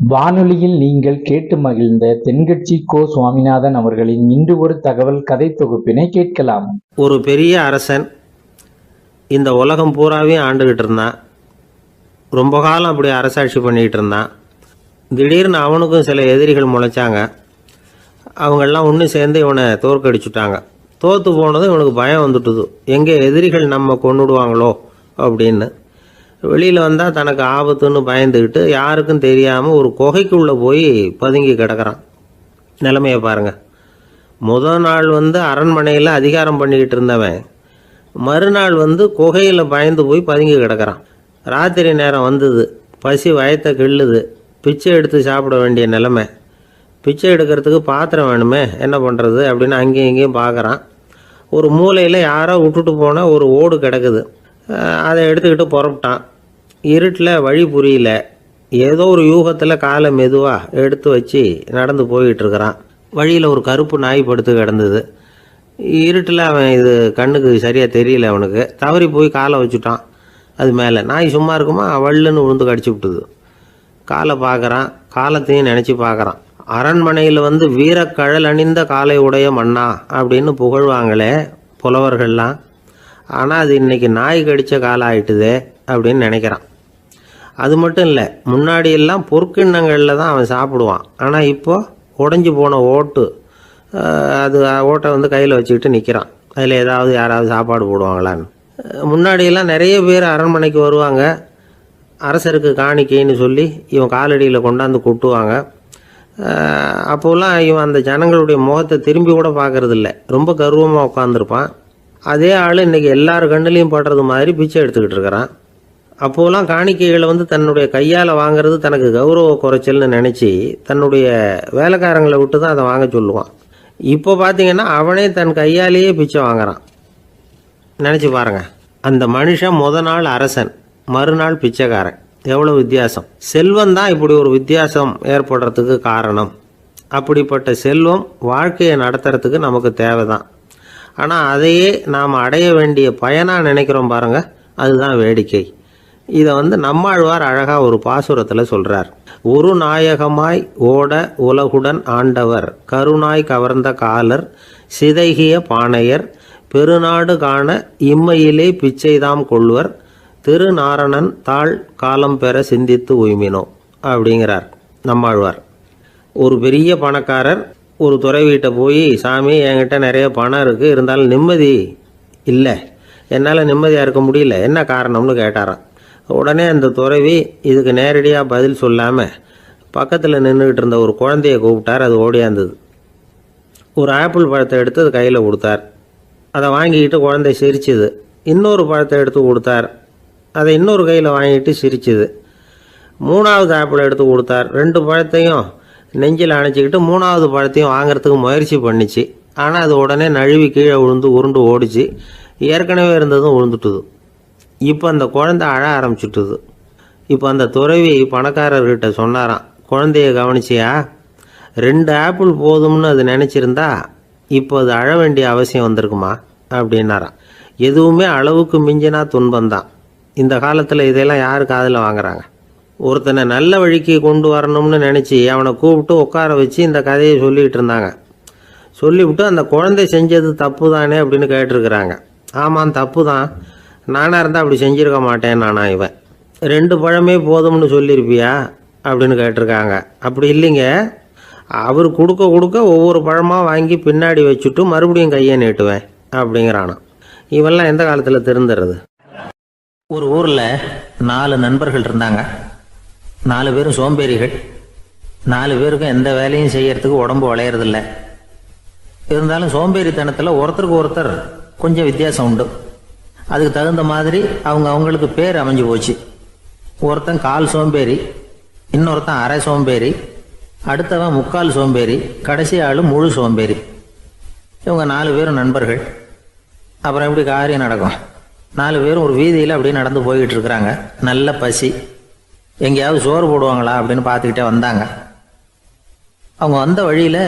வானொலியில் நீங்கள் கேட்டு மகிழ்ந்த தென்கட்சி கோ. சுவாமிநாதன் அவர்களின் இன்று ஒரு தகவல் கதை தொகுப்பினை கேட்கலாம். ஒரு பெரிய அரசன் இந்த உலகம் பூராவையும் ஆண்டுகிட்டு இருந்தான். ரொம்ப காலம் அப்படி அரசாட்சி பண்ணிக்கிட்டு இருந்தான். திடீர்னு அவனுக்கும் சில எதிரிகள் முளைச்சாங்க. அவங்கெல்லாம் ஒன்று சேர்ந்து இவனை தோற்கடிச்சுட்டாங்க. தோற்று போனதும் இவனுக்கு பயம் வந்துட்டுது, எங்கே எதிரிகள் நம்ம கொண்டுடுவாங்களோ அப்படின்னு. வெளியில் வந்தால் தனக்கு ஆபத்துன்னு பயந்துக்கிட்டு யாருக்கும் தெரியாமல் ஒரு குகைக்குள்ளே போய் பதுங்கி கிடக்கிறான். நிலைமையை பாருங்கள். முதல் நாள் அரண்மனையில் அதிகாரம் பண்ணிக்கிட்டு இருந்தவன் மறுநாள் குகையில் பயந்து போய் பதுங்கி கிடக்கிறான். ராத்திரி நேரம் வந்தது, பசி வயத்தை கிள்ளுது, பிச்சை எடுத்து சாப்பிட வேண்டிய நிலைமை. பிச்சை எடுக்கிறதுக்கு பாத்திரம் வேணுமே, என்ன பண்ணுறது அப்படின்னு அங்கேயும் இங்கேயும் பார்க்குறான். ஒரு மூலையில் யாரோ விட்டுட்டு போன ஒரு ஓடு கிடக்குது. அதை எடுத்துக்கிட்டு புறப்பட்டான். இருட்டில் வழி புரியல. ஏதோ ஒரு யூகத்தில் காலை மெதுவாக எடுத்து வச்சு நடந்து போயிட்டுருக்கிறான். வழியில் ஒரு கருப்பு நாய் படுத்து கிடந்தது. இருட்டில் அவன் இது கண்ணுக்கு சரியாக தெரியல. அவனுக்கு தவறி போய் காலை வச்சுட்டான். அது மேலே நாய் சும்மா இருக்குமா, வள்ளுன்னு விழுந்து கடிச்சு விட்டுது. காலை பார்க்குறான், காலத்தையும் நினச்சி பார்க்குறான். அரண்மனையில் வீரக்கழல் அணிந்த காலை உடைய மன்னா அப்படின்னு புகழ்வாங்களே புலவர்கள்லாம். ஆனால் அது இன்றைக்கி நாய் கடித்த காலம் ஆகிட்டுதே அப்படின்னு நினைக்கிறான். அது மட்டும் இல்லை, முன்னாடியெல்லாம் பொற்கிண்ணங்களில் தான் அவன் சாப்பிடுவான். ஆனால் இப்போது உடஞ்சி போன ஓட்டு, அது ஓட்டை கையில் வச்சுக்கிட்டு நிற்கிறான். அதில் யாராவது சாப்பாடு போடுவாங்களான்னு. முன்னாடியெல்லாம் நிறைய பேர் அரண்மனைக்கு வருவாங்க. அரசருக்கு காணிக்கைன்னு சொல்லி இவன் காலடியில் கொண்டாந்து கொட்டுவாங்க. அப்போல்லாம் இவன் அந்த ஜனங்களுடைய முகத்தை திரும்பி கூட பார்க்கறதில்ல. ரொம்ப கர்வமாக உட்காந்துருப்பான். அதே ஆள் இன்றைக்கி எல்லார் கண்ணுலேயும் படுறது மாதிரி பிச்சை எடுத்துக்கிட்டு இருக்கிறான். அப்போலாம் காணிக்கைகளை தன்னுடைய கையால் வாங்கிறது தனக்கு கௌரவ குறைச்சல்னு நினச்சி தன்னுடைய வேலைக்காரங்களை விட்டு தான் அதை வாங்க சொல்லுவான். இப்போ பார்த்திங்கன்னா அவனே தன் கையாலேயே பிச்சை வாங்குறான். நினச்சி பாருங்கள். அந்த மனுஷன் நாள் அரசன், மறுநாள் பிச்சைக்காரன். எவ்வளோ வித்தியாசம். செல்வம் தான் இப்படி ஒரு வித்தியாசம் ஏற்படுறதுக்கு காரணம். அப்படிப்பட்ட செல்வம் வாழ்க்கையை நடத்துறதுக்கு நமக்கு தேவை தான். ஆனால் அதையே நாம் அடைய வேண்டிய பயனாக நினைக்கிறோம் பாருங்கள், அதுதான் வேடிக்கை. இதை நம்மாழ்வார் அழகாக ஒரு பாசுரத்தில் சொல்கிறார். ஒரு நாயகமாய் ஓட உலகுடன் ஆண்டவர், கருணாய் கவர்ந்த காலர், சிதைகிய பானையர், பெருநாடு காண இம்மையிலே பிச்சைதாம் கொள்வர், திருநாரணன் தாழ் காலம் பெற சிந்தித்து உய்மினோ அப்படிங்கிறார் நம்மாழ்வார். ஒரு பெரிய பணக்காரர் ஒரு துறவிகிட்ட போய், சாமி என்கிட்ட நிறைய பணம் இருக்குது, இருந்தாலும் நிம்மதி இல்லை, என்னால் நிம்மதியாக இருக்க முடியல, என்ன காரணம்னு கேட்டாராம். உடனே அந்த துறவி இதுக்கு நேரடியாக பதில் சொல்லாமல் பக்கத்தில் நின்றுக்கிட்டு இருந்த ஒரு குழந்தைய கூப்பிட்டார். அது ஓடியாந்தது. ஒரு ஆப்பிள் பழத்தை எடுத்து அது கையில் கொடுத்தார். அதை வாங்கிக்கிட்டு குழந்தை சிரிச்சுது. இன்னொரு பழத்தை எடுத்து கொடுத்தார். அதை இன்னொரு கையில் வாங்கிட்டு சிரிச்சுது. மூணாவது ஆப்பிள் எடுத்து கொடுத்தார். 2 பழத்தையும் நெஞ்சில் அணைச்சிக்கிட்டு 3ஆவது பழத்தையும் வாங்கிறதுக்கு முயற்சி பண்ணிச்சு. ஆனால் அது உடனே நழுவி கீழே விழுந்து உருண்டு ஓடிச்சு. ஏற்கனவே இருந்ததும் விழுந்துட்டுது. இப்போ அந்த குழந்தை அழ ஆரம்பிச்சுட்டுது. இப்போ அந்த துறவி பணக்காரர்கிட்ட சொன்னாராம், குழந்தைய கவனிச்சியா, 2 ஆப்பிள் போதும்னு அது நினச்சிருந்தா இப்போ அது அழ வேண்டிய அவசியம் வந்திருக்குமா அப்படின்னாராம். எதுவுமே அளவுக்கு மிஞ்சினா துன்பந்தான். இந்த காலத்தில் இதெல்லாம் யார் காதில் வாங்குறாங்க? ஒருத்தனை நல்ல வழிக்கு கொண்டு வரணும்னு நினச்சி அவனை கூப்பிட்டு உட்கார வச்சு இந்த கதையை சொல்லிகிட்டு இருந்தாங்க. சொல்லிவிட்டு அந்த குழந்தை செஞ்சது தப்பு தானே அப்படின்னு கேட்டிருக்கிறாங்க. ஆமாம், தப்பு தான், நானாக இருந்தால் அப்படி செஞ்சுருக்க மாட்டேன் நானா இவன். 2 பழமே போதும்னு சொல்லியிருப்பியா அப்படின்னு கேட்டிருக்காங்க. அப்படி இல்லைங்க, அவர் கொடுக்க கொடுக்க ஒவ்வொரு பழமாக வாங்கி பின்னாடி வச்சுட்டு மறுபடியும் கையை நீட்டுவேன் அப்படிங்கிறானா. இவெல்லாம் எந்த காலத்தில் திருந்துறது? ஒரு ஊரில் 4 நண்பர்கள் இருந்தாங்க. 4 பேரும் சோம்பேறிகள். 4 பேருக்கும் எந்த வேலையும் செய்யறதுக்கு உடம்பு வளையறதில்லை. இருந்தாலும் சோம்பேறித்தனத்தில் ஒருத்தருக்கு ஒருத்தர் கொஞ்சம் வித்தியாசம் உண்டு. அதுக்கு தகுந்த மாதிரி அவங்களுக்கு பேர் அமைஞ்சு போச்சு. ஒருத்தன் கால் சோம்பேறி, இன்னொருத்தன் அரை சோம்பேறி, அடுத்தவன் முக்கால் சோம்பேறி, கடைசி ஆள் முழு சோம்பேறி. இவங்க 4 பேரும் நண்பர்கள். அப்புறம் எப்படி காரியம் நடக்கும்? 4 பேரும் ஒரு வீதியில் அப்படியே நடந்து போய்கிட்டு இருக்கிறாங்க. நல்ல பசி. எங்கேயாவது சோறு போடுவாங்களா அப்படின்னு பார்த்துக்கிட்டே வந்தாங்க. அவங்க வந்த வழியில்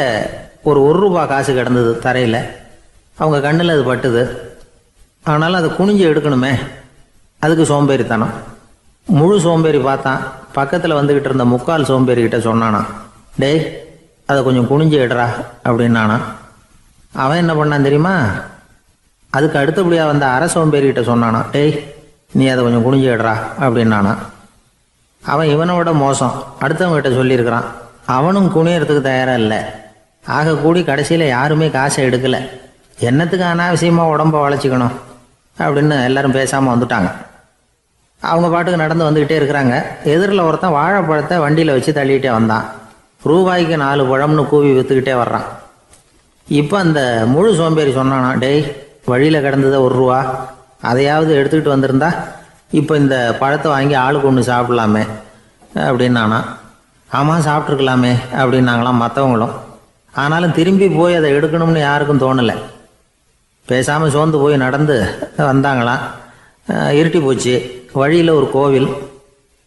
ஒரு ரூபா காசு கிடந்தது தரையில். அவங்க கண்ணில் அது பட்டுது. ஆனாலும் அதை குனிஞ்சு எடுக்கணுமே, அதுக்கு சோம்பேறித்தனம். முழு சோம்பேறி பார்த்தான், பக்கத்தில் வந்துக்கிட்டு இருந்த முக்கால் சோம்பேறிக்கிட்ட சொன்னானா, டேய் அதை கொஞ்சம் குனிஞ்சு எடுறா அப்படின்னானா. அவன் என்ன பண்ணான் தெரியுமா? அதுக்கு அடுத்தபடியாக வந்த அரை சோம்பேறிக்கிட்ட சொன்னானா, டேய் நீ அதை கொஞ்சம் குனிஞ்சு எடுறா அப்படின்னானா. அவன் இவனை விட மோசம், அடுத்தவங்ககிட்ட சொல்லியிருக்கிறான். அவனும் குனியறதுக்கு தயாராக இல்லை. ஆக கூடி கடைசியில் யாருமே காசை எடுக்கலை. என்னத்துக்கு அனாவசியமாக உடம்ப வளைச்சிக்கணும் அப்படின்னு எல்லாரும் பேசாமல் வந்துட்டாங்க. அவங்க பாட்டுக்கு நடந்து வந்துக்கிட்டே இருக்கிறாங்க. எதிரில் ஒருத்தன் வாழைப்பழத்தை வண்டியில் வச்சு தள்ளிக்கிட்டே வந்தான். ரூபாய்க்கு 4 பழம்னு கூவி விற்றுக்கிட்டே வர்றான். இப்போ அந்த முழு சோம்பேறி சொன்னானா, டேய் வழியில் கிடந்ததை 1 ரூபா அதையாவது எடுத்துக்கிட்டு வந்திருந்தா இப்போ இந்த பழத்தை வாங்கி ஆளுக்கு ஒன்று சாப்பிட்லாமே அப்படின்னானா. ஆமாம் சாப்பிட்ருக்கலாமே அப்படின்னாங்களாம் மற்றவங்களும். ஆனாலும் திரும்பி போய் அதை எடுக்கணும்னு யாருக்கும் தோணலை. பேசாமல் சோர்ந்து போய் நடந்து வந்தாங்களாம். இருட்டி போச்சு. வழியில் ஒரு கோவில்.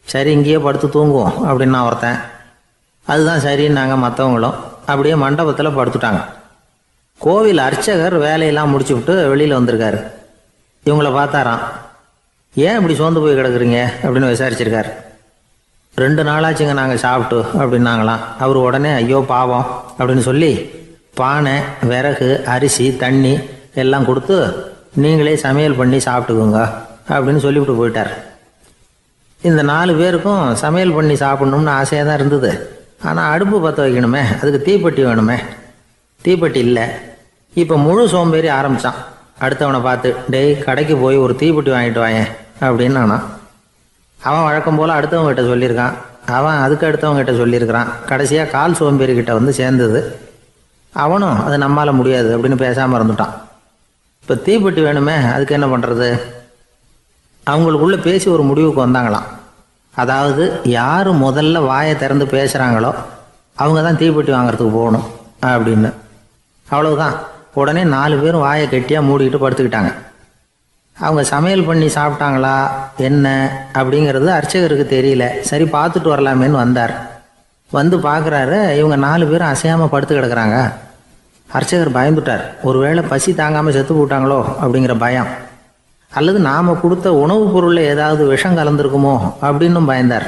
சரி இங்கேயே படுத்து தூங்குவோம் அப்படின்னா ஒருத்தன். அதுதான் சரின்னாங்க மற்றவங்களும். அப்படியே மண்டபத்தில் படுத்துட்டாங்க. கோவில் அர்ச்சகர் வேலையெல்லாம் முடிச்சு விட்டு வெளியில் வந்திருக்காரு. இவங்கள பார்த்தாராம். ஏன் இப்படி சோர்ந்து போய் கிடக்குறீங்க அப்படின்னு விசாரிச்சிருக்காரு. 2 நாளாச்சுங்க நாங்கள் சாப்பிட்டு அப்படின்னாங்களாம். அவர் உடனே ஐயோ பாவம் அப்படின்னு சொல்லி பானை, விறகு, அரிசி, தண்ணி எல்லாம் கொடுத்து நீங்களே சமையல் பண்ணி சாப்பிட்டுக்குங்க அப்படின்னு சொல்லிவிட்டு போயிட்டார். இந்த 4 பேருக்கும் சமையல் பண்ணி சாப்பிட்ணும்னு ஆசையாக தான் இருந்தது. ஆனால் அடுப்பு பற்ற வைக்கணுமே, அதுக்கு தீப்பெட்டி வேணுமே. தீப்பெட்டி இல்லை. இப்போ முழு சோம்பேறி ஆரம்பித்தான். அடுத்தவனை பார்த்து, டேய் கடைக்கு போய் ஒரு தீப்பெட்டி வாங்கிட்டு வாயேன் அப்படின்னு நானான். அவன் வழக்கம் போல் அடுத்தவங்ககிட்ட சொல்லியிருக்கான். அவன் அதுக்கு அடுத்தவங்ககிட்ட சொல்லியிருக்கிறான். கடைசியாக கால் சோம்பேறிக்கிட்ட வந்து சேர்ந்தது. அவனும் அது நம்மால் முடியாது அப்படின்னு பேசாமல் இருந்துட்டான். இப்போ தீப்பெட்டி வேணுமே, அதுக்கு என்ன பண்ணுறது? அவங்களுக்குள்ளே பேசி ஒரு முடிவுக்கு வந்தாங்களாம். அதாவது யார் முதல்ல வாயை திறந்து பேசுகிறாங்களோ அவங்க தான் தீப்பெட்டி வாங்கிறதுக்கு போகணும் அப்படின்னு. அவ்வளவுதான். உடனே 4 பேரும் வாயை கெட்டியாக மூடிக்கிட்டு படுத்துக்கிட்டாங்க. அவங்க சமையல் பண்ணி சாப்பிட்டாங்களா என்ன அப்படிங்கிறது அர்ச்சகருக்கு தெரியல. சரி பார்த்துட்டு வரலாமேன்னு வந்தார். வந்து பார்க்குறாரு, இவங்க 4 பேரும் அசையாமல் படுத்து கிடக்குறாங்க. அர்ச்சகர் பயந்துட்டார். ஒருவேளை பசி தாங்காமல் செத்து போட்டாங்களோ அப்படிங்கிற பயம், அல்லது நாம் கொடுத்த உணவுப் பொருளில் ஏதாவது விஷம் கலந்துருக்குமோ அப்படின்னும் பயந்தார்.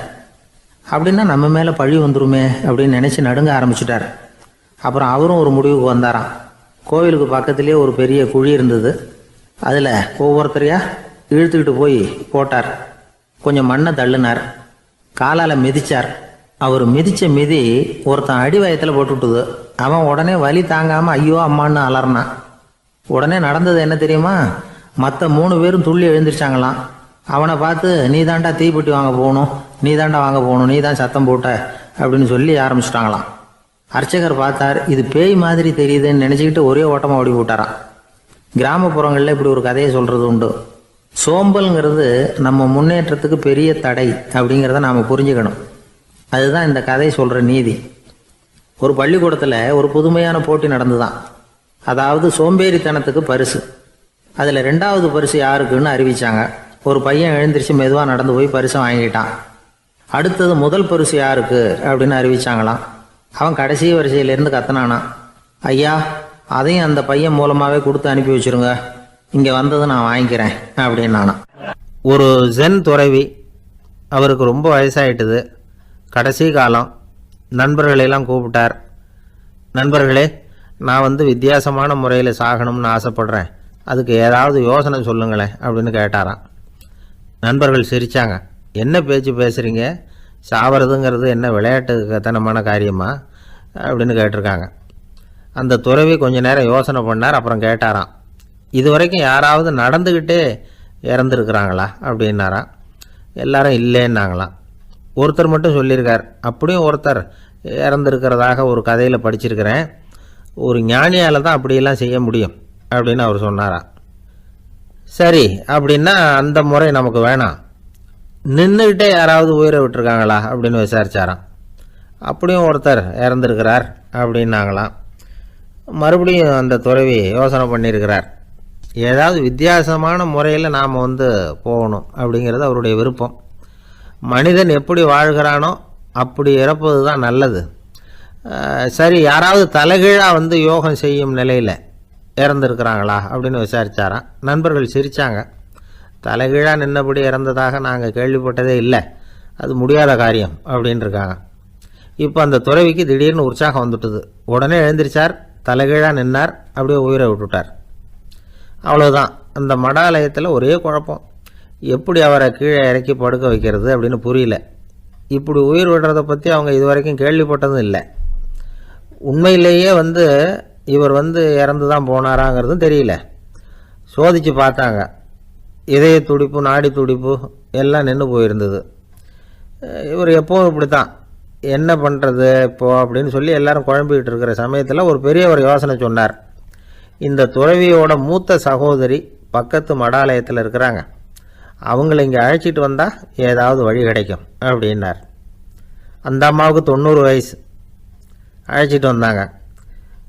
அப்படின்னா நம்ம மேலே பழி வந்துருமே அப்படின்னு நினச்சி நடுங்க ஆரம்பிச்சிட்டார். அப்புறம் அவரும் ஒரு முடிவுக்கு வந்தாராம். கோவிலுக்கு பக்கத்துலேயே ஒரு பெரிய குழி இருந்தது. அதில் ஒவ்வொருத்தரையாக இழுத்துக்கிட்டு போய் போட்டார். கொஞ்சம் மண்ணை தள்ளினார். காலால் மிதித்தார். அவர் மிதித்த மிதி ஒருத்தன் அடி வயத்தில் போட்டுவிட்டுது. அவன் உடனே வலி தாங்காமல் ஐயோ அம்மான்னு அலறினான். உடனே நடந்தது என்ன தெரியுமா? மற்ற 3 பேரும் துள்ளி எழுந்திரிச்சாங்களாம். அவனை பார்த்து நீ தாண்டா தீப்பெட்டி வாங்க போகணும், நீ தாண்டா வாங்க போகணும், நீ தான் சத்தம் போட்ட அப்படின்னு சொல்லி ஆரம்பிச்சிட்டாங்களாம். அர்ச்சகர் பார்த்தார். இது பேய் மாதிரி தெரியுதுன்னு நினச்சிக்கிட்டு ஒரே ஓட்டமாக ஓடி போட்டாராம். கிராமப்புறங்களில் இப்படி ஒரு கதையை சொல்கிறது உண்டு. சோம்பல்ங்கிறது நம்ம முன்னேற்றத்துக்கு பெரிய தடை அப்படிங்கிறத நாம் புரிஞ்சுக்கணும். அதுதான் இந்த கதை சொல்கிற நீதி. ஒரு பள்ளிக்கூடத்தில் ஒரு புதுமையான போட்டி நடந்துதான். அதாவது சோம்பேறித்தனத்துக்கு பரிசு. அதில் 2வது பரிசு யாருக்குன்னு அறிவித்தாங்க. ஒரு பையன் எழுந்திரிச்சு மெதுவாக நடந்து போய் பரிசை வாங்கிட்டான். அடுத்தது முதல் பரிசு யாருக்கு அப்படின்னு அறிவிச்சாங்களாம். அவன் கடைசி வரிசையிலேருந்து கத்தனானா, ஐயா அதையும் அந்த பையன் மூலமாகவே கொடுத்து அனுப்பி வச்சுருங்க, இங்கே வந்தது நான் வாங்கிக்கிறேன் அப்படின்னு நானா. ஒரு ஜென் துறவி, அவருக்கு ரொம்ப வயசாயிட்டுது, கடைசி காலம். நண்பர்களெல்லாம் கூப்பிட்டார். நண்பர்களே, நான் வித்தியாசமான முறையில் சாகணும்னு ஆசைப்படுறேன், அதுக்கு ஏதாவது யோசனை சொல்லுங்களேன் அப்படின்னு கேட்டாராம். நண்பர்கள் சிரித்தாங்க. என்ன பேச்சு பேசுகிறீங்க, சாவறதுங்கிறது என்ன விளையாட்டுத்தனமான காரியமா அப்படின்னு கேட்டிருக்காங்க. அந்த துறவி கொஞ்ச நேரம் யோசனை பண்ணார். அப்புறம் கேட்டாராம், இது வரைக்கும் யாராவது நடந்துக்கிட்டே இறந்துருக்குறாங்களா அப்படின்னாராம். எல்லாரும் இல்லைன்னாங்களாம். ஒருத்தர் மட்டும் சொல்லியிருக்கார், அப்படியும் ஒருத்தர் இறந்துருக்கிறதாக ஒரு கதையில் படிச்சிருக்கிறேன், ஒரு ஞானியால் தான் அப்படியெல்லாம் செய்ய முடியும் அப்படின்னு அவர் சொன்னாராம். சரி, அப்படின்னா அந்த முறை நமக்கு வேணாம், நின்றுக்கிட்டே யாராவது உயிரை விட்டுருக்காங்களா அப்படின்னு விசாரிச்சாராம். அப்படியும் ஒருத்தர் இறந்துருக்கிறார் அப்படின்னாங்களாம். மறுபடியும் அந்த துறவி யோசனை பண்ணியிருக்கிறார். ஏதாவது வித்தியாசமான முறையில் நாம் போகணும் அப்படிங்கிறது அவருடைய விருப்பம். மனிதன் எப்படி வாழ்கிறானோ அப்படி இறப்பது தான் நல்லது. சரி, யாராவது தலைகீழாக யோகம் செய்யும் நிலையில் இறந்துருக்கிறாங்களா அப்படின்னு விசாரித்தாராம். நண்பர்கள் சிரித்தாங்க. தலைகீழாக நின்னபடி இறந்ததாக நாங்கள் கேள்விப்பட்டதே இல்லை, அது முடியாத காரியம் அப்படின்னு இருக்காங்க. இப்போ அந்த துறவிக்கு திடீர்னு உற்சாகம் வந்துட்டுது. உடனே எழுந்திரிச்சார், தலைகீழாக நின்னார், அப்படியே உயிரை விட்டுட்டார். அவ்வளோதான். அந்த மடாலயத்தில் ஒரே குழப்பம். எப்படி அவரை கீழே இறக்கி படுக்க வைக்கிறது அப்படின்னு புரியல. இப்படி உயிர் விடுறதை பற்றி அவங்க இதுவரைக்கும் கேள்விப்பட்டதும் இல்லை. உண்மையிலேயே இவர் இறந்து தான் போனாராங்கிறதும் தெரியல. சோதித்து பார்த்தாங்க. இதய துடிப்பு, நாடி துடிப்பு எல்லாம் நின்று போயிருந்தது. இவர் எப்போவும் இப்படி தான், என்ன பண்ணுறது இப்போது அப்படின்னு சொல்லி எல்லாரும் குழம்பிக்கிட்டு இருக்கிற சமயத்தில் ஒரு பெரியவர் யோசனை சொன்னார். இந்த துறவியோட மூத்த சகோதரி பக்கத்து மடாலயத்தில் இருக்கிறாங்க, அவங்கள இங்கே அழைச்சிட்டு வந்தால் ஏதாவது வழி கிடைக்கும் அப்படின்னார். அந்த அம்மாவுக்கு 90 வயசு. அழைச்சிட்டு வந்தாங்க.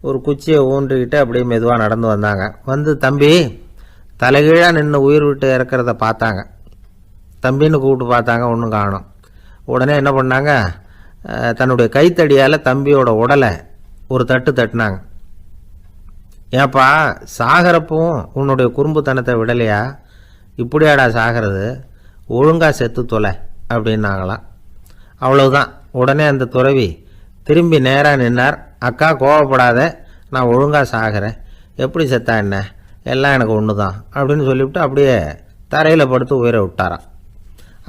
ஒரு குச்சியை ஊன்றிக்கிட்டு அப்படியே மெதுவாக நடந்து வந்தாங்க. தம்பி தலைகீழாக நின்று உயிர் விட்டு இறக்கிறத பார்த்தாங்க. தம்பின்னு கூப்பிட்டு பார்த்தாங்க, ஒன்றும் காணும். உடனே என்ன பண்ணாங்க, தன்னுடைய கைத்தடியால் தம்பியோட உடலை ஒரு தட்டு தட்டினாங்க. ஏப்பா, சாகிறப்பவும் உன்னுடைய குறும்புத்தனத்தை விடலையா? இப்படியாடா சாகிறது, ஒழுங்காக செத்து தொலை அப்படின்னாங்களாம். அவ்வளவுதான். உடனே அந்த துறவி திரும்பி நேராக நின்னார். அக்கா கோவப்படாத, நான் ஒழுங்காக சாகிறேன், எப்படி செத்தா என்ன, எல்லாம் எனக்கு ஒன்று தான் அப்படின்னு சொல்லிவிட்டு அப்படியே தரையில் படுத்து உயிரை விட்டாராம்.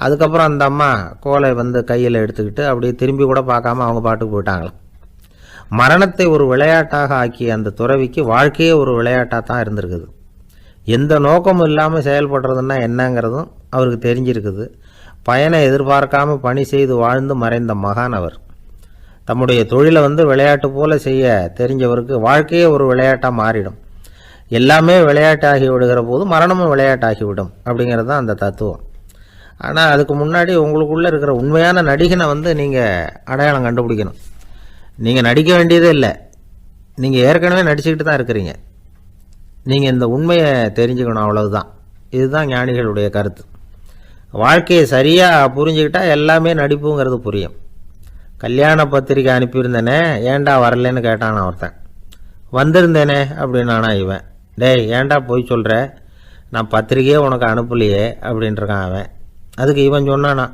அதுக்கப்புறம் அந்த அம்மா கோலை கையில் எடுத்துக்கிட்டு அப்படியே திரும்பி கூட பார்க்காம அவங்க பாட்டுக்கு போயிட்டாங்களாம். மரணத்தை ஒரு விளையாட்டாக ஆக்கிய அந்த துறவிக்கு வாழ்க்கையே ஒரு விளையாட்டாக தான் இருந்திருக்குது. எந்த நோக்கமும் இல்லாமல் செயல்படுறதுன்னா என்னங்கிறதும் அவருக்கு தெரிஞ்சிருக்குது. பயனை எதிர்பார்க்காம பணி செய்து வாழ்ந்து மறைந்த மகான் அவர். தம்முடைய தொழிலை விளையாட்டு போல செய்ய தெரிஞ்சவருக்கு வாழ்க்கையே ஒரு விளையாட்டாக மாறிடும். எல்லாமே விளையாட்டாகி விடுகிற போது மரணமும் விளையாட்டாகிவிடும் அப்படிங்கிறது தான் அந்த தத்துவம். ஆனால் அதுக்கு முன்னாடி உங்களுக்குள்ளே இருக்கிற உண்மையான நடிகனை நீங்கள் அடையாளம் கண்டுபிடிக்கணும். நீங்கள் நடிக்க வேண்டியதே இல்லை, நீங்கள் ஏற்கனவே நடிச்சுக்கிட்டு தான் இருக்கிறீங்க. நீங்கள் இந்த உண்மையை தெரிஞ்சுக்கணும், அவ்வளவுதான். இதுதான் ஞானிகளுடைய கருத்து. வாழ்க்கையை சரியாக புரிஞ்சுக்கிட்டால் எல்லாமே நடிப்புங்கிறது புரியும். கல்யாண பத்திரிக்கை அனுப்பியிருந்தேனே, ஏண்டா வரலன்னு கேட்டான் ஒருத்தன். வந்திருந்தேனே அப்படின்னானா இவன். டேய், ஏண்டா போய் சொல்கிற, நான் பத்திரிக்கையே உனக்கு அனுப்பலையே அப்படின்ட்டுருக்கான் அவன். அதுக்கு இவன் சொன்னானா,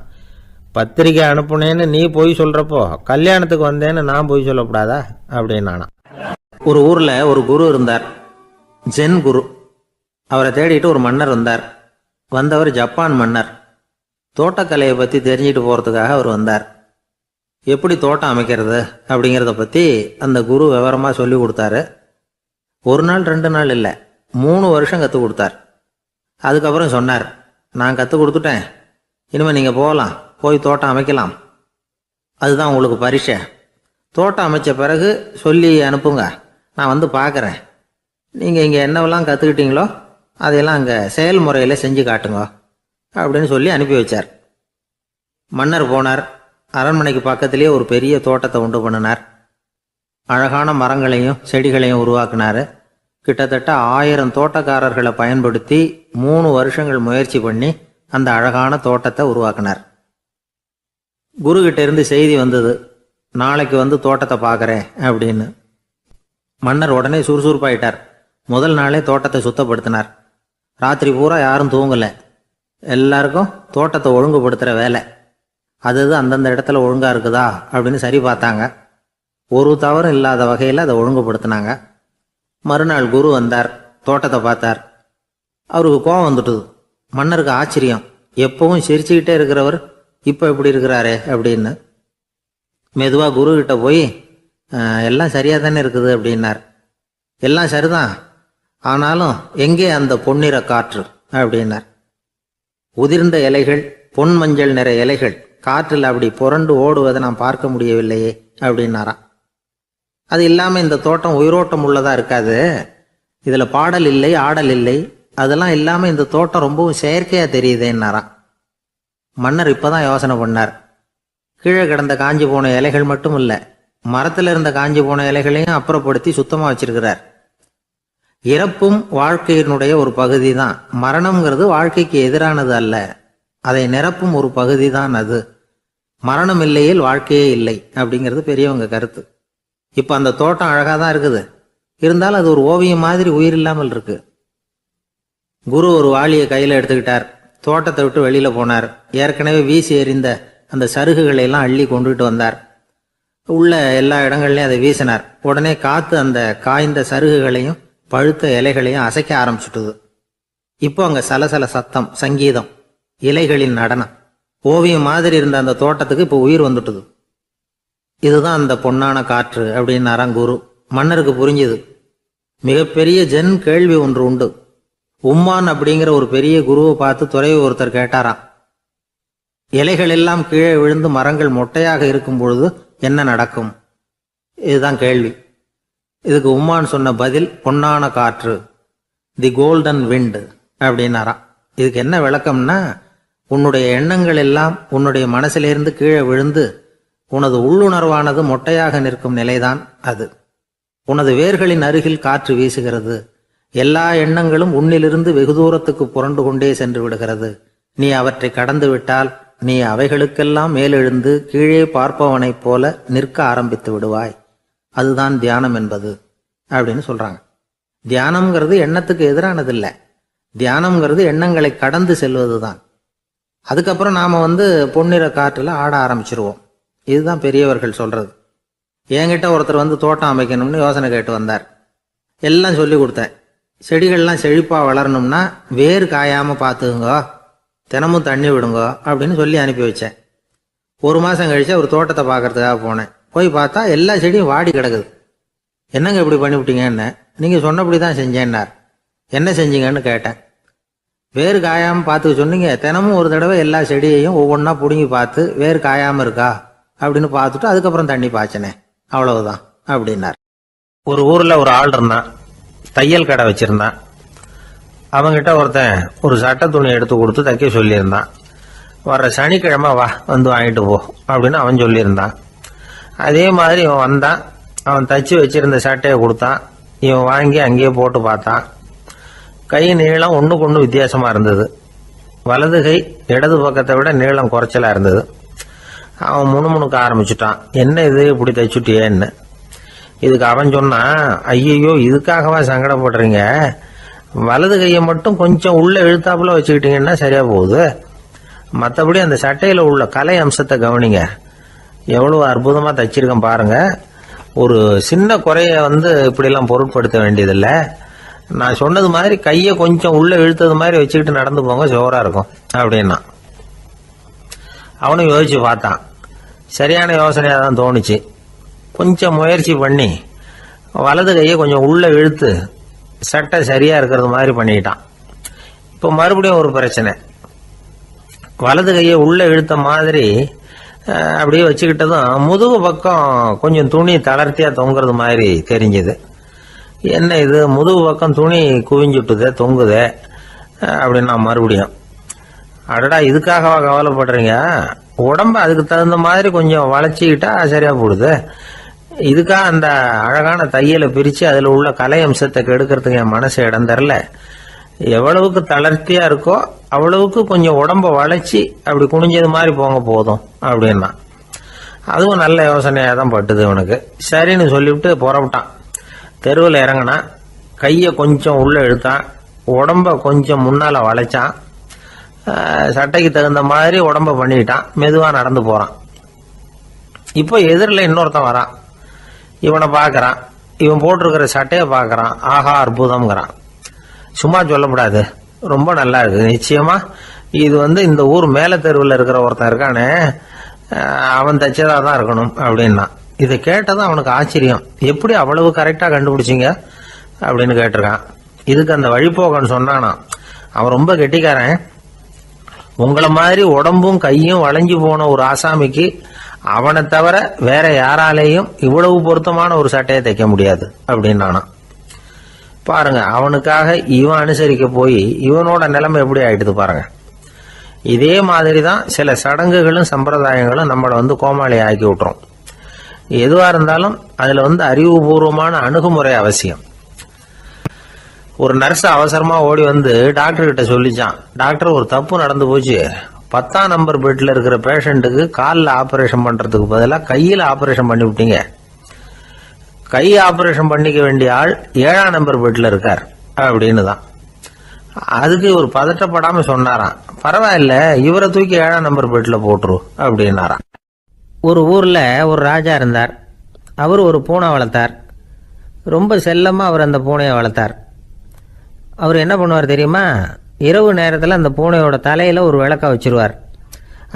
பத்திரிக்கை அனுப்புனேன்னு நீ போய் சொல்கிறப்போ கல்யாணத்துக்கு வந்தேன்னு நான் போய் சொல்லக்கூடாதா அப்படின்னானா. ஒரு ஊரில் ஒரு குரு இருந்தார், ஜென் குரு. அவரை தேடிட்டு ஒரு மன்னர் வந்தார். வந்தவர் ஜப்பான் மன்னர். தோட்டக்கலையை பற்றி தெரிஞ்சுட்டு போகிறதுக்காக அவர் வந்தார். எப்படி தோட்டம் அமைக்கிறது அப்படிங்கிறத பற்றி அந்த குரு விவரமாக சொல்லி கொடுத்தாரு. 1 நாள் 2 நாள் இல்லை, 3 வருஷம் கற்றுக் கொடுத்தார். அதுக்கப்புறம் சொன்னார், நான் கற்றுக் கொடுத்துட்டேன், இனிமேல் நீங்கள் போகலாம், போய் தோட்டம் அமைக்கலாம். அதுதான் உங்களுக்கு பரிசை. தோட்டம் அமைச்ச பிறகு சொல்லி அனுப்புங்க, நான் பார்க்குறேன். நீங்கள் இங்கே என்னவெல்லாம் கற்றுக்கிட்டீங்களோ அதையெல்லாம் அங்கே செயல்முறையில் செஞ்சு காட்டுங்க அப்படின்னு சொல்லி அனுப்பி வச்சார். மன்னர் போனார். அரண்மனைக்கு பக்கத்திலேயே ஒரு பெரிய தோட்டத்தை உண்டு பண்ணினார். அழகான மரங்களையும் செடிகளையும் உருவாக்கினார். கிட்டத்தட்ட 1000 தோட்டக்காரர்களை பயன்படுத்தி 3 வருஷங்கள் முயற்சி பண்ணி அந்த அழகான தோட்டத்தை உருவாக்கினார். குருகிட்ட இருந்து செய்தி வந்தது, நாளைக்கு தோட்டத்தை பார்க்குறேன் அப்படின்னு. மன்னர் உடனே சுறுசுறுப்பாயிட்டார். முதல் நாளே தோட்டத்தை சுத்தப்படுத்தினார். ராத்திரி பூரா யாரும் தூங்கலை. எல்லாருக்கும் தோட்டத்தை ஒழுங்குபடுத்துகிற வேலை. அது அந்தந்த இடத்துல ஒழுங்காக இருக்குதா அப்படின்னு சரி பார்த்தாங்க. ஒரு தவறும் இல்லாத வகையில் அதை ஒழுங்குபடுத்தினாங்க. மறுநாள் குரு வந்தார், தோட்டத்தை பார்த்தார். அவருக்கு கோபம் வந்துட்டுது. மன்னருக்கு ஆச்சரியம், எப்பவும் சிரிச்சுக்கிட்டே இருக்கிறவர் இப்போ எப்படி இருக்கிறாரே அப்படின்னு. மெதுவாக குருக்கிட்ட போய் எல்லாம் சரியாக தானே இருக்குது அப்படின்னார். எல்லாம் சரிதான், ஆனாலும் எங்கே அந்த பொன்னிற காற்று அப்படின்னார். உதிர்ந்த இலைகள், பொன் மஞ்சள் நிற இலைகள் காற்றில் அப்படி புரண்டு ஓடுவதை நான் பார்க்க முடியவில்லையே அப்படின்னாராம். அது இல்லாமல் இந்த தோட்டம் உயிரோட்டம் உள்ளதாக இருக்காது, இதில் பாடல் இல்லை, ஆடல் இல்லை, அதெல்லாம் இல்லாமல் இந்த தோட்டம் ரொம்பவும் செயற்கையாக தெரியுதேன்னாராம். மன்னர் இப்போதான் யோசனை பண்ணார். கீழே கிடந்த காஞ்சி போன இலைகள் மட்டும் இல்லை, மரத்தில் இருந்த காஞ்சி போன இலைகளையும் அப்புறப்படுத்தி சுத்தமாக வச்சிருக்கிறார். இறப்பும் வாழ்க்கையினுடைய ஒரு பகுதி தான். மரணம்ங்கிறது வாழ்க்கைக்கு எதிரானது அல்ல, அதை நிரப்பும் ஒரு பகுதி தான் அது. மரணம் இல்லையில் வாழ்க்கையே இல்லை அப்படிங்கிறது பெரியவங்க கருத்து. இப்போ அந்த தோட்டம் அழகாக தான் இருக்குது, இருந்தாலும் அது ஒரு ஓவியம் மாதிரி உயிர் இல்லாமல் இருக்கு. குரு ஒரு வாளியை கையில் எடுத்துக்கிட்டார். தோட்டத்தை விட்டு வெளியில் போனார். ஏற்கனவே வீசி எறிந்த அந்த சருகுகளை எல்லாம் அள்ளி கொண்டுகிட்டு வந்தார். உள்ள எல்லா இடங்கள்லையும் அதை வீசினார். உடனே காற்று அந்த காய்ந்த சருகுகளையும் பழுத்த இலைகளையும் அசைக்க ஆரம்பிச்சுட்டுது. இப்போ அங்கே சலசல சத்தம், சங்கீதம், இலைகளின் நடனம், ஓவியம் மாதிரி இருந்த அந்த தோட்டத்துக்கு இப்போ உயிர் வந்துட்டுது. இதுதான் அந்த பொன்னான காற்று அப்படின்னாராம் குரு. மன்னருக்கு புரிஞ்சுது. மிகப்பெரிய ஜென் கேள்வி ஒன்று உண்டு. உம்மான் அப்படிங்கிற ஒரு பெரிய குருவை பார்த்து துறவி ஒருத்தர் கேட்டாராம், இலைகள் எல்லாம் கீழே விழுந்து மரங்கள் மொட்டையாக இருக்கும் பொழுது என்ன நடக்கும்? இதுதான் கேள்வி. இதுக்கு உம்மான் சொன்ன பதில் பொன்னான காற்று, தி கோல்டன் விண்ட் அப்படின்னாராம். இதுக்கு என்ன விளக்கம்னா, உன்னுடைய எண்ணங்கள் எல்லாம் உன்னுடைய மனசிலிருந்து கீழே விழுந்து உனது உள்ளுணர்வானது மொட்டையாக நிற்கும் நிலைதான் அது. உனது வேர்களின் அருகில் காற்று வீசுகிறது. எல்லா எண்ணங்களும் உன்னிலிருந்து வெகு தூரத்துக்கு புரண்டு கொண்டே சென்று விடுகிறது. நீ அவற்றை கடந்து விட்டால் நீ அவைகளுக்கெல்லாம் மேலெழுந்து கீழே பார்ப்பவனைப் போல நிற்க ஆரம்பித்து விடுவாய். அதுதான் தியானம் என்பது அப்படின்னு சொல்றாங்க. தியானம்ங்கிறது எண்ணத்துக்கு எதிரானதில்லை. தியானம்ங்கிறது எண்ணங்களை கடந்து செல்வது தான். அதுக்கப்புறம் நாம பொன்னிற காற்றுல ஆட ஆரம்பிச்சிருவோம். இதுதான் பெரியவர்கள் சொல்றது. என்கிட்ட ஒருத்தர் தோட்டம் அமைக்கணும்னு யோசனை கேட்டு வந்தார். எல்லாம் சொல்லி கொடுத்தேன். செடிகள்லாம் செழிப்பா வளரணும்னா வேர் காயாம பார்த்துக்குங்க, தினமும் தண்ணி விடுங்க அப்படின்னு சொல்லி அனுப்பி வச்சேன். ஒரு மாசம் கழிச்சு ஒரு தோட்டத்தை பார்க்கறதுக்காக போனேன். போய் பார்த்தா எல்லா செடியும் வாடி கிடக்குது. என்னங்க இப்படி பண்ணிவிட்டீங்கன்னு. நீங்க சொன்னபடி தான் செஞ்சேன்னார். என்ன செஞ்சீங்கன்னு கேட்டேன். வேறு காயாம பார்த்துக்க சொன்னீங்க. தினமும் ஒரு தடவை எல்லா செடியையும் ஒவ்வொன்றா பிடுங்கி பார்த்து வேறு காயாம இருக்கா அப்படின்னு பார்த்துட்டு அதுக்கப்புறம் தண்ணி பாய்ச்சனே, அவ்வளவுதான் அப்படின்னார். ஒரு ஊர்ல ஒரு ஆள் இருந்தான். தையல் கடை வச்சிருந்தான். அவங்கிட்ட ஒருத்தன் ஒரு சட்டை துணி எடுத்து கொடுத்து தைக்க சொல்லியிருந்தான். வர்ற சனிக்கிழமை வா வாங்கிட்டு போ அப்படின்னு அவன் சொல்லியிருந்தான். அதே மாதிரி இவன் வந்தான். அவன் தச்சு வச்சிருந்த சட்டையை கொடுத்தான். இவன் வாங்கி அங்கேயே போட்டு பார்த்தான். கை நீளம் ஒன்றுக்கு ஒன்று வித்தியாசமா இருந்தது. வலது கை இடது பக்கத்தை விட நீளம் குறைச்சலா இருந்தது. அவன் முணுமுணுக்க ஆரம்பிச்சுட்டான். என்ன இது இப்படி தைச்சுட்டியேன்னு. இதுக்கு அவன் சொன்னான், ஐயையோ இதுக்காகவா சங்கடப்படுறீங்க? வலது கையை மட்டும் கொஞ்சம் உள்ள இழுத்தாப்புல வச்சுக்கிட்டீங்கன்னா சரியா போகுது. மற்றபடி அந்த சட்டையில உள்ள கலை அம்சத்தை கவனிங்க. எவ்வளவு அற்புதமா தைச்சிருக்கேன் பாருங்க. ஒரு சின்ன குறைய இப்படிலாம் பொருட்படுத்த வேண்டியதில்லை. நான் சொன்னது மாதிரி கையை கொஞ்சம் உள்ள இழுத்தது மாதிரி வச்சுக்கிட்டு நடந்து போங்க, ஜோரா இருக்கும் அப்படின்னா. அவனும் யோசிச்சு பார்த்தான். சரியான யோசனையா தான் தோணுச்சு. கொஞ்சம் முயற்சி பண்ணி வலது கையை கொஞ்சம் உள்ள இழுத்து சட்டை சரியா இருக்கிறது மாதிரி பண்ணிட்டான். இப்போ மறுபடியும் ஒரு பிரச்சனை. வலது கையை உள்ள இழுத்த மாதிரி அப்படியே வச்சுக்கிட்டதும் முதுகு பக்கம் கொஞ்சம் துணி தளர்த்தியா தொங்குறது மாதிரி தெரிஞ்சது. என்ன இது முதுகு பக்கம் துணி குவிஞ்சுட்டுதே, தொங்குதே அப்படின்னா மறுபடியும், அடடா இதுக்காகவா கவலைப்படுறீங்க? உடம்ப அதுக்கு தகுந்த மாதிரி கொஞ்சம் வளைச்சிக்கிட்டா சரியா போடுது. இதுக்காக அந்த அழகான தையலை பிரிச்சு அதுல உள்ள கலை அம்சத்தை கெடுக்கிறதுக்கு என் மனசு இடம் தரல. எவ்வளவுக்கு தளர்த்தியா இருக்கோ அவ்வளவுக்கு கொஞ்சம் உடம்ப வளைச்சி அப்படி குனிஞ்சது மாதிரி போங்க போதும் அப்படின்னா. அதுவும் நல்ல யோசனையா தான் பட்டுது இவனுக்கு. சரின்னு சொல்லிவிட்டு புறப்பட்டான். தெருவில் இறங்கினா, கையை கொஞ்சம் உள்ள இழுத்தான், உடம்ப கொஞ்சம் முன்னால வளைச்சான், சட்டைக்கு தகுந்த மாதிரி உடம்ப பண்ணிக்கிட்டான், மெதுவா நடந்து போறான். இப்போ எதிரில் இன்னொருத்தன் வரான். இவனை பார்க்கறான். இவன் போட்டிருக்கிற சட்டையை பார்க்கறான். ஆஹா அற்புதம்ங்கிறான். சும்மா சொல்லக்கூடாது, ரொம்ப நல்லா இருக்கு நிச்சயமா. இது இந்த ஊர் மேல தெருவில் இருக்கிற ஒருத்தன் இருக்கானே, அவன் தைச்சதா தான் இருக்கணும் அப்படின்னா. இதை கேட்டதான் அவனுக்கு ஆச்சரியம். எப்படி அவ்வளவு கரெக்டா கண்டுபிடிச்சிங்க அப்படின்னு கேட்டிருக்கான். இதுக்கு அந்த வழிபோகன்னு சொன்னானா, அவன் ரொம்ப கெட்டிக்காரன். உங்களை மாதிரி உடம்பும் கையும் வளைஞ்சு போன ஒரு ஆசாமிக்கு அவனை தவிர வேற யாராலேயும் இவ்வளவு பொருத்தமான ஒரு சட்டையை தைக்க முடியாது அப்படின்னானா. பாருங்க, அவனுக்காக இவன் அனுசரிக்க போய் இவனோட நிலைமை எப்படி ஆயிடுது பாருங்க. இதே மாதிரிதான் சில சடங்குகளும் சம்பிரதாயங்களும் நம்மளை கோமாளி ஆக்கி விட்டுரும். எதுவா இருந்தாலும் அதுல அறிவுபூர்வமான அணுகுமுறை அவசியம். ஒரு நர்ஸ் அவசரமா ஓடி டாக்டர் கிட்ட சொல்லிச்சான், டாக்டர் ஒரு தப்பு நடந்து போச்சு. 10ஆம் நம்பர் பெட்ல இருக்கிற பேஷண்ட்டுக்கு காலில் ஆபரேஷன் பண்றதுக்கு பதிலாக கையில் ஆபரேஷன் பண்ணி விட்டீங்க. கை ஆபரேஷன் பண்ணிக்க வேண்டிய ஆள் 7ஆம் நம்பர் பெட்ல இருக்கார் அப்படின்னு தான். அதுக்கு இவர் பதட்டப்படாமல் சொன்னாராம், பரவாயில்ல, இவரை தூக்கி 7ஆம் நம்பர் பெட்டில் போட்டுரு அப்படின்னாராம். ஒரு ஊரில் ஒரு ராஜா இருந்தார். அவர் ஒரு பூனை வளர்த்தார். ரொம்ப செல்லமாக அவர் அந்த பூனையை வளர்த்தார். அவர் என்ன பண்ணுவார் தெரியுமா? இரவு நேரத்தில் அந்த பூனையோட தலையில் ஒரு விளக்கை வச்சுருவார்.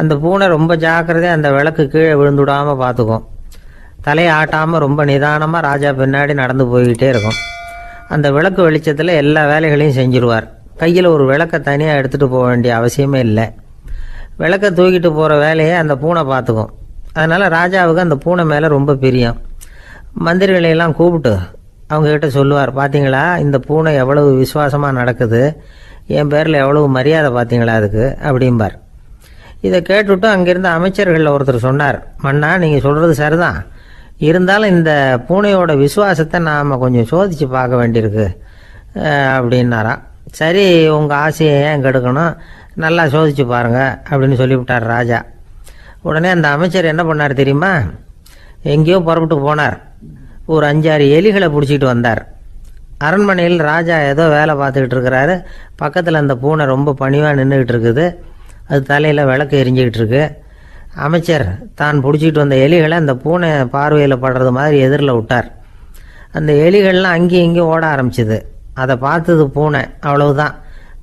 அந்த பூனை ரொம்ப ஜாக்கிரதையாக அந்த விளக்கு கீழே விழுந்துடாமல் பார்த்துக்கும். தலையை ஆட்டாமல் ரொம்ப நிதானமாக ராஜா பின்னாடி நடந்து போய்கிட்டே இருக்கும். அந்த விளக்கு வெளிச்சத்தில் எல்லா வேலைகளையும் செஞ்சுருவார். கையில் ஒரு விளக்கை தனியாக எடுத்துகிட்டு போக வேண்டிய அவசியமே இல்லை. விளக்கை தூக்கிட்டு போகிற வேலையை அந்த பூனை பார்த்துக்கும். அதனால் ராஜாவுக்கு அந்த பூனை மேலே ரொம்ப பிரியம். மந்திரிகளையெல்லாம் கூப்பிட்டு அவங்கக்கிட்ட சொல்லுவார், பார்த்தீங்களா இந்த பூனை எவ்வளவு விசுவாசமாக நடக்குது, என் பேரில் எவ்வளவு மரியாதை பார்த்தீங்களா அதுக்கு அப்படிம்பார். இதை கேட்டுவிட்டு அங்கேருந்து அமைச்சர்களில் ஒருத்தர் சொன்னார், மன்னா நீங்கள் சொல்கிறது சரிதான், இருந்தாலும் இந்த பூனையோட விசுவாசத்தை நாம் கொஞ்சம் சோதித்து பார்க்க வேண்டியிருக்கு அப்படின்னாராம். சரி, உங்கள் ஆசையை ஏன் கெடுக்கணும், நல்லா சோதித்து பாருங்கள் அப்படின்னு சொல்லிவிட்டார் ராஜா. உடனே அந்த அமைச்சர் என்ன பண்ணார் தெரியுமா? எங்கேயோ புறப்பட்டு போனார். ஒரு 5-6 எலிகளை பிடிச்சிட்டு வந்தார். அரண்மனையில் ராஜா ஏதோ வேலை பார்த்துக்கிட்டு இருக்கிறாரு. பக்கத்தில் அந்த பூனை ரொம்ப பணிவாக நின்றுக்கிட்டு இருக்குது. அது தலையில் விளக்கு எரிஞ்சிக்கிட்டு இருக்கு. அமைச்சர் தான் பிடிச்சிட்டு வந்த எலிகளை அந்த பூனை பார்வையில் படுறது மாதிரி எதிரில் விட்டார். அந்த எலிகள்லாம் அங்கேயும் இங்கேயும் ஓட ஆரம்பிச்சிது. அதை பார்த்தது பூனை, அவ்வளவுதான்.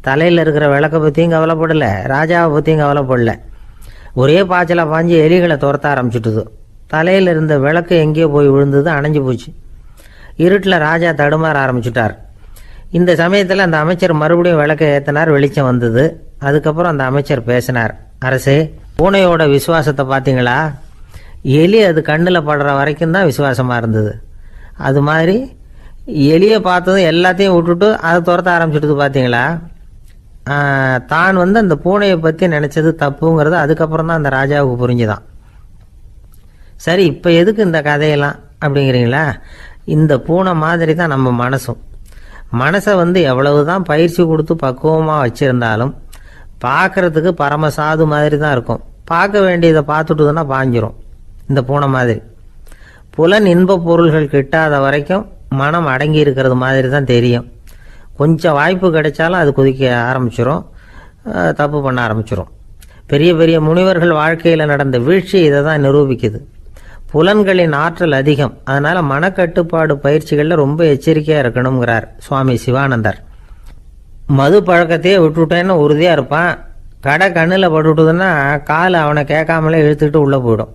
தலையில் இருக்கிற விளக்கை பற்றியும் கவலைப்படலை, ராஜாவை பற்றியும் கவலைப்படலை. ஒரே பாய்ச்சலாக பாஞ்சு எலிகளை துரத்த ஆரம்பிச்சுட்டுது. தலையில் இருந்த விளக்கு எங்கேயோ போய் விழுந்தது, அணைஞ்சு போச்சு. இருட்டில் ராஜா தடுமாற ஆரம்பிச்சுட்டார். இந்த சமயத்தில் அந்த அமைச்சர் மறுபடியும் விளக்கை ஏற்றினார். வெளிச்சம் வந்தது. அதுக்கப்புறம் அந்த அமைச்சர் பேசினார், அரசே, பூனையோட விசுவாசத்தை பார்த்தீங்களா? எலி அது கண்ணில் படுற வரைக்கும் தான் விசுவாசமாக இருந்தது. அது மாதிரி எலியை பார்த்ததும் எல்லாத்தையும் விட்டுட்டு அதை துரத்த ஆரம்பிச்சுட்டு பார்த்தீங்களா? தான் அந்த பூனையை பற்றி நினச்சது தப்புங்கிறது அதுக்கப்புறம் தான் அந்த ராஜாவுக்கு புரிஞ்சுதான். சரி, இப்போ எதுக்கு இந்த கதையெல்லாம் அப்படிங்கிறீங்களா? இந்த பூனை மாதிரி தான் நம்ம மனசும். மனசை எவ்வளவு தான் பயிற்சி கொடுத்து பக்குவமாக வச்சுருந்தாலும் பார்க்குறதுக்கு பரமசாது மாதிரி தான் இருக்கும். பார்க்க வேண்டியதை பார்த்துட்டுதுன்னா பாஞ்சிரும். இந்த பூனை மாதிரி புலன் இன்ப பொருள்கள் கிட்டாத வரைக்கும் மனம் அடங்கி இருக்கிறது மாதிரி தான் தெரியும். கொஞ்சம் வாய்ப்பு கிடைச்சாலும் அது குதிக்க ஆரம்பிச்சிடும், தப்பு பண்ண ஆரம்பிச்சிடும். பெரிய பெரிய முனிவர்கள் வாழ்க்கையில் நடந்த வீழ்ச்சி இதை தான் நிரூபிக்குது. புலன்களின் ஆற்றல் அதிகம். அதனால் மனக்கட்டுப்பாடு பயிற்சிகளில் ரொம்ப எச்சரிக்கையாக இருக்கணுங்கிறார் சுவாமி சிவானந்தர். மது பழக்கத்தையே விட்டுவிட்டேன்னு உறுதியாக இருப்பான். கடை கண்ணில் பட்டுவிட்டுதுன்னா கால் அவனை கேட்காமலே இழுத்துக்கிட்டு உள்ளே போயிடும்.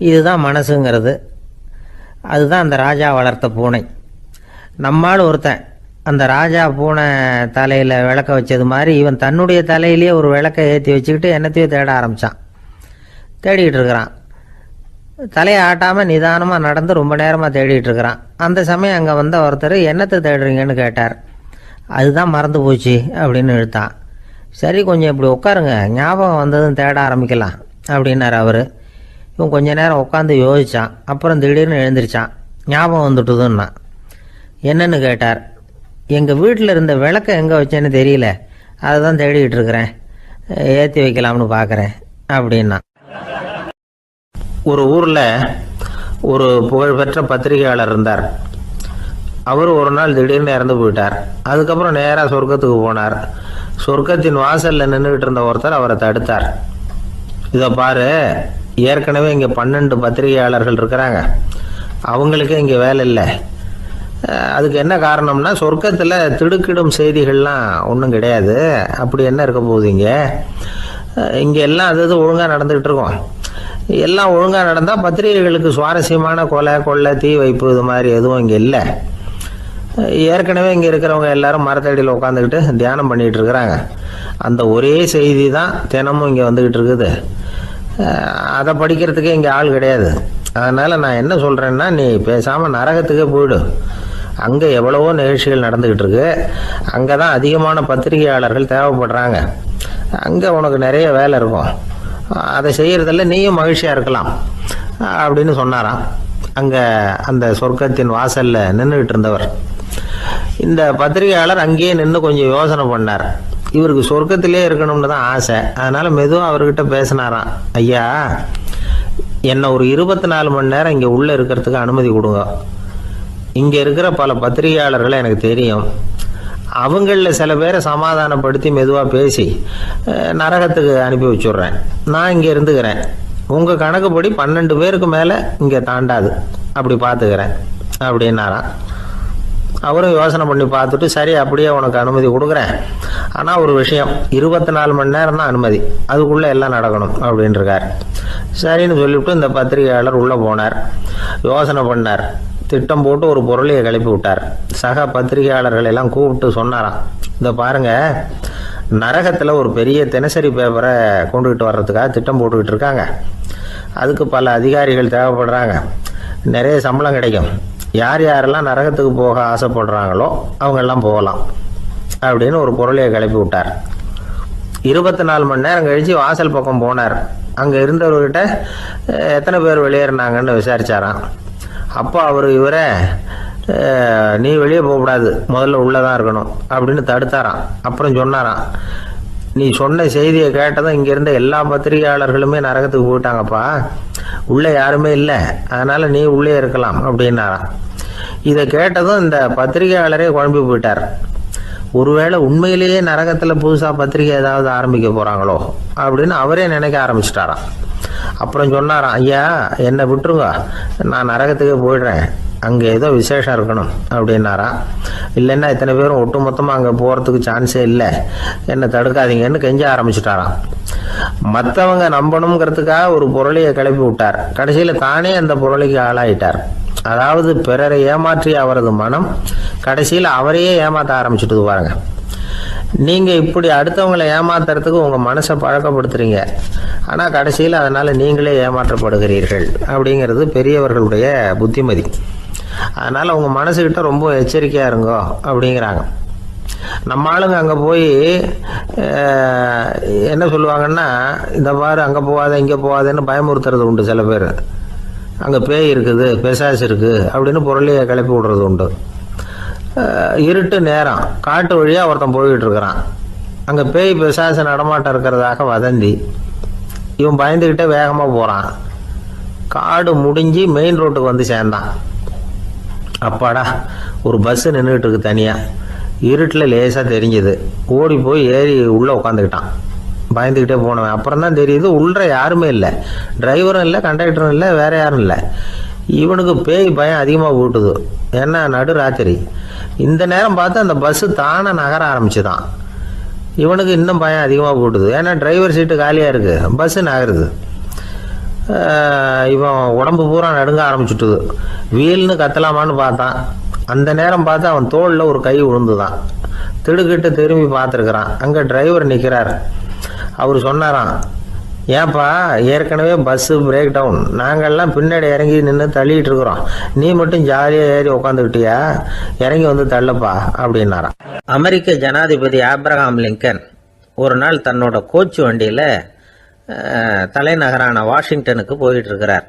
இதுதான் மனசுங்கிறது. அதுதான் அந்த ராஜா வளர்த்த பூனை. நம்மால் ஒருத்தன் அந்த ராஜா பூனை தலையில் விளக்க வச்சது மாதிரி இவன் தன்னுடைய தலையிலேயே ஒரு விளக்கை ஏற்றி வச்சுக்கிட்டு என்னத்தையோ தேட ஆரம்பித்தான். தேடிக்கிட்டு இருக்கிறான். தலையை ஆட்டாமல் நிதானமாக நடந்து ரொம்ப நேரமாக தேடிட்டு இருக்கிறான். அந்த சமயம் அங்கே வந்த ஒருத்தர், என்னத்தை தேடுறீங்கன்னு கேட்டார். அதுதான் மறந்து போச்சு அப்படின்னு இழுத்தான். சரி, கொஞ்சம் இப்படி உட்காருங்க, ஞாபகம் வந்ததும் தேட ஆரம்பிக்கலாம் அப்படின்னார் அவர். இவன் கொஞ்ச நேரம் உட்காந்து யோசித்தான். அப்புறம் திடீர்னு எழுந்திரிச்சான். ஞாபகம் வந்துட்டுதுன்னா. என்னன்னு கேட்டார். எங்கள் வீட்டில் இருந்த விளக்கை எங்கே வச்சேன்னு தெரியல, அதை தான் தேடிக்கிட்டு இருக்கிறேன், ஏற்றி வைக்கலாம்னு பார்க்குறேன் அப்படின்னா. ஒரு ஊரில் ஒரு புகழ்பெற்ற பத்திரிகையாளர் இருந்தார். அவர் ஒரு நாள் திடீர்னு இறந்து போயிட்டார். அதுக்கப்புறம் நேராக சொர்க்கத்துக்கு போனார். சொர்க்கத்தின் வாசலில் நின்றுக்கிட்டு இருந்த ஒருத்தர் அவரை தடுத்தார். இதை பாரு, ஏற்கனவே இங்கே 12 பத்திரிகையாளர்கள் இருக்கிறாங்க, அவங்களுக்கே இங்கே வேலை இல்லை. அதுக்கு என்ன காரணம்னா, சொர்க்கத்தில் திடுக்கிடும் செய்திகள்லாம் ஒன்றும் கிடையாது. அப்படி என்ன இருக்க போகுது? இங்கே எல்லாம் அது ஒழுங்காக நடந்துக்கிட்டு இருக்கோம். எல்லாம் ஒழுங்காக நடந்தால் பத்திரிகைகளுக்கு சுவாரஸ்யமான கொலை கொள்ளை தீ வைப்பு இது மாதிரி எதுவும் இங்கே இல்லை. ஏற்கனவே இங்கே இருக்கிறவங்க எல்லாரும் மரத்தடியில் உட்காந்துக்கிட்டு தியானம் பண்ணிகிட்டு இருக்கிறாங்க. அந்த ஒரே செய்தி தான் தினமும் இங்கே வந்துக்கிட்டு இருக்குது. அதை படிக்கிறதுக்கே இங்கே ஆள் கிடையாது. அதனால் நான் என்ன சொல்கிறேன்னா, நீ பேசாமல் நரகத்துக்கே போயிடு. அங்கே எவ்வளவோ நிகழ்ச்சிகள் நடந்துக்கிட்டு இருக்கு. அங்கே தான் அதிகமான பத்திரிகையாளர்கள் தேவைப்படுறாங்க. அங்கே உனக்கு நிறைய வேலை இருக்கும். அதை செய்கிறதில்ல நீயும் மகிழ்ச்சியாக இருக்கலாம் அப்படின்னு சொன்னாராம். அங்கே அந்த சொர்க்கத்தின் வாசலில் நின்றுக்கிட்டு இருந்தவர். இந்த பத்திரிகையாளர் அங்கேயே நின்று கொஞ்சம் யோசனை பண்ணார். இவருக்கு சொர்க்கத்திலே இருக்கணும்னு தான் ஆசை. அதனால் மெதுவாக அவர்கிட்ட பேசினாராம். ஐயா, என்னை ஒரு 24 மணி நேரம் இங்கே உள்ளே இருக்கிறதுக்கு அனுமதி கொடுங்க. இங்கே இருக்கிற பல பத்திரிகையாளர்களை எனக்கு தெரியும். அவங்களில் சில பேரை சமாதானப்படுத்தி மெதுவாக பேசி நரகத்துக்கு அனுப்பி வச்சுட்றேன். நான் இங்கே இருந்துக்கிறேன். உங்கள் கணக்குப்படி 12 பேருக்கு மேலே இங்கே தாண்டாது, அப்படி பார்த்துக்கிறேன் அப்படின்னாராம். அவரும் யோசனை பண்ணி பார்த்துட்டு, சரி அப்படியே உனக்கு அனுமதி கொடுக்குறேன், ஆனால் ஒரு விஷயம், 24 மணி நேரம் தான் அனுமதி, அதுக்குள்ளே எல்லாம் நடக்கணும் அப்படின்ட்டுருக்கார். சரின்னு சொல்லிவிட்டு இந்த பத்திரிகையாளர் உள்ளே போனார். யோசனை பண்ணார், திட்டம் போட்டு ஒரு பொருளையை கிளப்பி விட்டார். சக பத்திரிகையாளர்கள் எல்லாம் கூப்பிட்டு சொன்னாராம், இந்த பாருங்கள், நரகத்தில் ஒரு பெரிய தினசரி பேப்பரை கொண்டுகிட்டு வர்றதுக்காக திட்டம் போட்டுக்கிட்டு இருக்காங்க. அதுக்கு பல அதிகாரிகள் தேவைப்படுறாங்க, நிறைய சம்பளம் கிடைக்கும். யார் யாரெல்லாம் நரகத்துக்கு போக ஆசைப்படுறாங்களோ அவங்கெல்லாம் போகலாம் அப்படின்னு ஒரு பொருளையை கிளப்பி விட்டார். 24 மணி நேரம் கழித்து வாசல் பக்கம் போனார். அங்கே இருந்தவர்கிட்ட எத்தனை பேர் வெளியேறினாங்கன்னு விசாரிச்சாராம். அப்போ அவர் இவரை, நீ வெளியே போகக்கூடாது, முதல்ல உள்ளே தான் இருக்கணும் அப்படின்னு தடுத்தாராம். அப்புறம் சொன்னாராம், நீ சொன்ன செய்தியை கேட்டதும் இங்கே இருந்த எல்லா பத்திரிகையாளர்களுமே நரகத்துக்கு போயிட்டாங்கப்பா, உள்ளே யாருமே இல்லை, அதனால் நீ உள்ளே இருக்கலாம் அப்படின்னாராம். இதை கேட்டதும் இந்த பத்திரிகையாளரே குழம்பி போயிட்டார். ஒருவேளை உண்மையிலேயே நரகத்தில் புதுசாக பத்திரிகை ஏதாவது ஆரம்பிக்க போகிறாங்களோ அப்படின்னு அவரே நினைக்க ஆரம்பிச்சிட்டாராம். அப்புறம் சொன்னாராம், ஐயா என்னை விட்டுருங்க, நான் நரகத்துக்கே போயிடுறேன், அங்கே ஏதோ விசேஷம் இருக்கணும் அப்படின்னாராம். இல்லைன்னா இத்தனை பேரும் ஒட்டுமொத்தமாக அங்கே போகிறதுக்கு சான்ஸே இல்லை, என்னை தடுக்காதீங்கன்னு கெஞ்ச ஆரம்பிச்சுட்டாராம். மற்றவங்க நம்பணுங்கிறதுக்காக ஒரு பொருளையை கிளப்பி விட்டார். கடைசியில் தானே அந்த பொருளைக்கு ஆளாயிட்டார். அதாவது பிறரை ஏமாற்றிய அவரது மனம் கடைசியில் அவரையே ஏமாற்ற ஆரம்பிச்சுட்டு பாருங்க. நீங்கள் இப்படி அடுத்தவங்களை ஏமாத்துறதுக்கு உங்கள் மனசை பழக்கப்படுத்துறீங்க, ஆனால் கடைசியில் அதனால் நீங்களே ஏமாற்றப்படுகிறீர்கள் அப்படிங்கிறது பெரியவர்களுடைய புத்திமதி. அதனால் உங்கள் மனசுக்கிட்ட ரொம்ப எச்சரிக்கையாக இருங்கோ அப்படிங்கிறாங்க. நம்ம ஆளுங்க அங்கே போய் என்ன சொல்லுவாங்கன்னா, இந்த பாரு அங்கே போகாத இங்கே போகாதேன்னு பயமுறுத்துறது உண்டு. சில பேர் அங்கே பேய் இருக்குது, பிசாசு இருக்குது அப்படின்னு பொருளையை கிளப்பி விடுறது உண்டு. இருட்டு நேரம் காட்டு வழியாக ஒருத்தன் போய்கிட்டு இருக்கிறான். அங்கே பேய் பிசாசு நடமாட்டம் இருக்கிறதாக வதந்தி. இவன் பயந்துக்கிட்டே வேகமாக போகிறான். காடு முடிஞ்சு மெயின் ரோட்டுக்கு வந்து சேர்ந்தான். அப்பாடா, ஒரு பஸ்ஸு நின்றுட்டு இருக்கு தனியாக. இருட்டில் லேசாக தெரிஞ்சுது. ஓடி போய் ஏறி உள்ளே உட்காந்துக்கிட்டான். பயந்துக்கிட்டே போனவன் அப்புறம் தான் தெரியுது உள்ள யாருமே இல்லை, டிரைவரும் இல்லை, கண்டக்டரும் இல்லை, வேற யாரும் இல்லை. இவனுக்கு பேய் பயம் அதிகமாக போட்டுது. ஏன்னா நடு ராத்திரி. இந்த நேரம் பார்த்து அந்த பஸ்ஸு தானே நகர ஆரம்பிச்சுதான். இவனுக்கு இன்னும் பயம் அதிகமாக போட்டுது. ஏன்னா டிரைவர் சீட்டு காலியாக இருக்குது, பஸ்ஸு நகருது. இவன் உடம்பு பூரா நடுங்க ஆரம்பிச்சுட்டுது. வீல்னு கத்தலாமான்னு பார்த்தான். அந்த நேரம் பார்த்து அவன் தோளில் ஒரு கை விழுந்துதான். திடுக்கிட்டு திரும்பி பார்த்துருக்குறான். அங்கே டிரைவர் நிற்கிறார். அவர் சொன்னாராம், ஏன்பா ஏற்கனவே பஸ்ஸு பிரேக் டவுன், நாங்கள்லாம் பின்னாடி இறங்கி நின்று தள்ளிட்டு இருக்கிறோம், நீ மட்டும் ஜாலியாக ஏறி உக்காந்துக்கிட்டியா, இறங்கி வந்து தள்ளுப்பா அப்படின்னாராம். அமெரிக்க ஜனாதிபதி ஆப்ரஹாம் லிங்கன் ஒரு நாள் தன்னோட கோச்சு வண்டியில் தலைநகரான வாஷிங்டனுக்கு போயிட்டு இருக்கிறார்.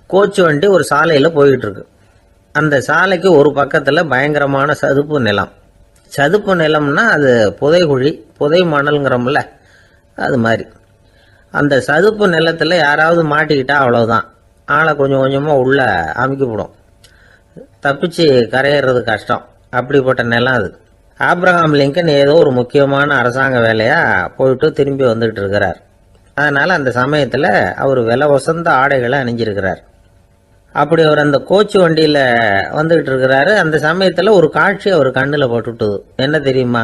கோச்சு வண்டி ஒரு சாலையில் போயிட்டு இருக்கு. அந்த சாலைக்கு ஒரு பக்கத்தில் பயங்கரமான சதுப்பு நிலம். சதுப்பு நிலம்னா அது புதைகுழி, புதை மணல்ங்கிறோம்ல, அது மாதிரி. அந்த சதுப்பு நிலத்தில் யாராவது மாட்டிக்கிட்டா அவ்வளோதான், ஆளை கொஞ்சம் கொஞ்சமாக உள்ளே அமுக்கிவிடும். தப்பிச்சு கரையிறது கஷ்டம். அப்படிப்பட்ட நிலம் அது. ஆப்ரஹாம் லிங்கன் ஏதோ ஒரு முக்கியமான அரசாங்க வேலையாக போயிட்டு திரும்பி வந்துகிட்டு இருக்கிறார். அதனால் அந்த சமயத்தில் அவர் விலை வசந்த ஆடைகளை அணிஞ்சிருக்கிறார். அப்படி அவர் அந்த கோச்சு வண்டியில் வந்துகிட்டு இருக்கிறாரு. அந்த சமயத்தில் ஒரு காட்சி அவர் கண்ணில் பட்டுட்டுது. என்ன தெரியுமா?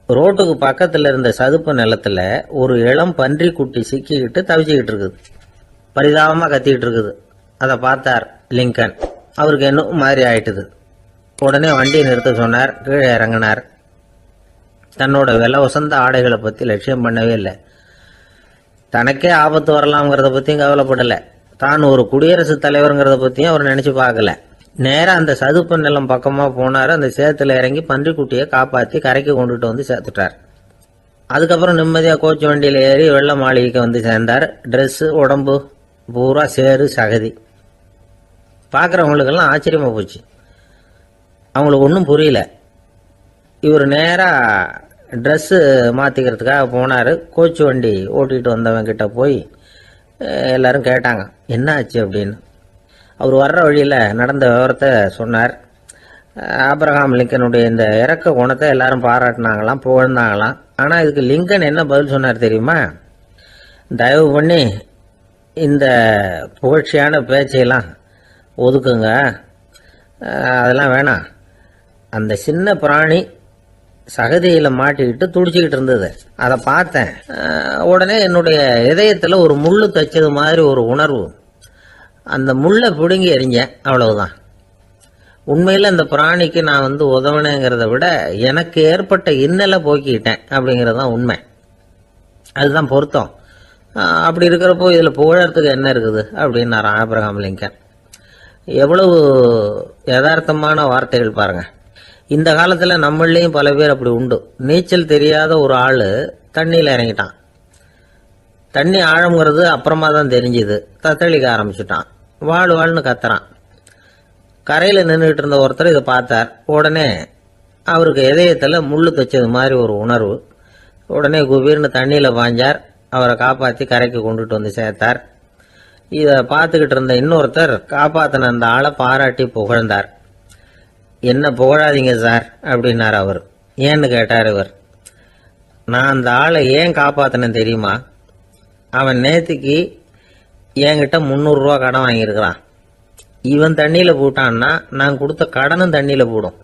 ரோட்டுக்கு பக்கத்தில் இருந்த சதுப்பு நிலத்தில் ஒரு இளம் பன்றி குட்டி சிக்கிக்கிட்டு தவிச்சிக்கிட்டு இருக்குது. பரிதாபமாக கத்திக்கிட்டு இருக்குது. அதை பார்த்தார் லிங்கன். அவருக்கு என்ன மாதிரி ஆயிட்டுது. உடனே வண்டியை நிறுத்த சொன்னார். கீழே இறங்கினார். தன்னோட விலை வசந்த ஆடைகளை பற்றி லட்சியம் பண்ணவே இல்லை. தனக்கே ஆபத்து வரலாம்ங்கிறத பற்றியும் கவலைப்படலை. தான் ஒரு குடியரசுத் தலைவருங்கிறத பற்றியும் அவர் நினச்சி பார்க்கல. நேராக அந்த சதுப்பு நிலம் பக்கமாக போனார். அந்த சேத்துல இறங்கி பன்றிக்குட்டியை காப்பாற்றி கரைக்கு கொண்டுட்டு வந்து சேர்த்துட்டார். அதுக்கப்புறம் நிம்மதியாக கோச்சு வண்டியில் ஏறி வெள்ள மாளிகைக்கு வந்து சேர்ந்தார். ட்ரெஸ்ஸு உடம்பு பூரா சேரு சகதி. பார்க்குறவங்களுக்கெல்லாம் ஆச்சரியமாக போச்சு. அவங்களுக்கு ஒன்றும் புரியல. இவர் நேராக ட்ரெஸ்ஸு மாற்றிக்கிறதுக்காக போனார். கோச்சு வண்டி ஓட்டிகிட்டு வந்தவங்கிட்ட போய் எல்லாரும் கேட்டாங்க என்ன ஆச்சு அப்படின்னு. அவர் வர்ற வழியில் நடந்த விவரத்தை சொன்னார். ஆபிரகாம் லிங்கனுடைய இந்த இறக்க குணத்தை எல்லாரும் பாராட்டினாங்களாம், புகழ்ந்தாங்களாம். ஆனால் இதுக்கு லிங்கன் என்ன பதில் சொன்னார் தெரியுமா? தயவு பண்ணி இந்த புகழ்ச்சியான பேச்சையெல்லாம் ஒதுக்குங்க, அதெல்லாம் வேணாம். அந்த சின்ன பிராணி சகதியில் மாட்டிக்கிட்டு துடிச்சிக்கிட்டு இருந்தது, அதை பார்த்தேன். உடனே என்னுடைய இதயத்தில் ஒரு முள்ளு தைச்சது மாதிரி ஒரு உணர்வு. அந்த முள்ளை பிடுங்கி எறிஞ்சேன், அவ்வளவுதான். உண்மையில் அந்த பிராணிக்கு நான் உதவினேங்கிறத விட எனக்கு ஏற்பட்ட இன்னலை போக்கிக்கிட்டேன் அப்படிங்கிறது தான் உண்மை. அதுதான் பொருத்தம். அப்படி இருக்கிறப்போ இதில் புகழறதுக்கு என்ன இருக்குது அப்படின்னாரு ஆபிரகாம் லிங்கன். எவ்வளவு யதார்த்தமான வார்த்தைகள் பாருங்க. இந்த காலத்தில் நம்மளையும் பல பேர் அப்படி உண்டு. நீச்சல் தெரியாத ஒரு ஆள் தண்ணியில் இறங்கிட்டான். தண்ணி ஆழம்ங்கிறது அப்புறமா தான் தெரிஞ்சுது. தத்தளிக்க ஆரம்பிச்சுட்டான், வாழ் வாழ்னு கத்துறான். கரையில் நின்றுட்டு இருந்த ஒருத்தர் இதை பார்த்தார். உடனே அவருக்கு இதயத்தில் முள்ளு தைச்சது மாதிரி ஒரு உணர்வு. உடனே குபீர்னு தண்ணியில் பாஞ்சார். அவரை காப்பாற்றி கரைக்கு கொண்டுட்டு வந்து சேர்த்தார். இதை பார்த்துக்கிட்டு இருந்த இன்னொருத்தர் காப்பாற்றின அந்த ஆளை பாராட்டி புகழ்ந்தார். என்ன புகழாதீங்க சார் அப்படின்னார் அவர். ஏன்னு கேட்டார் இவர். நான் அந்த ஆளை ஏன் காப்பாற்றினேன் தெரியுமா? அவன் நேற்றுக்கு என்கிட்ட 300 ரூபா கடன் வாங்கியிருக்கிறான். இவன் தண்ணியில் போட்டான்னா நான் கொடுத்த கடனும் தண்ணியில் போடும்.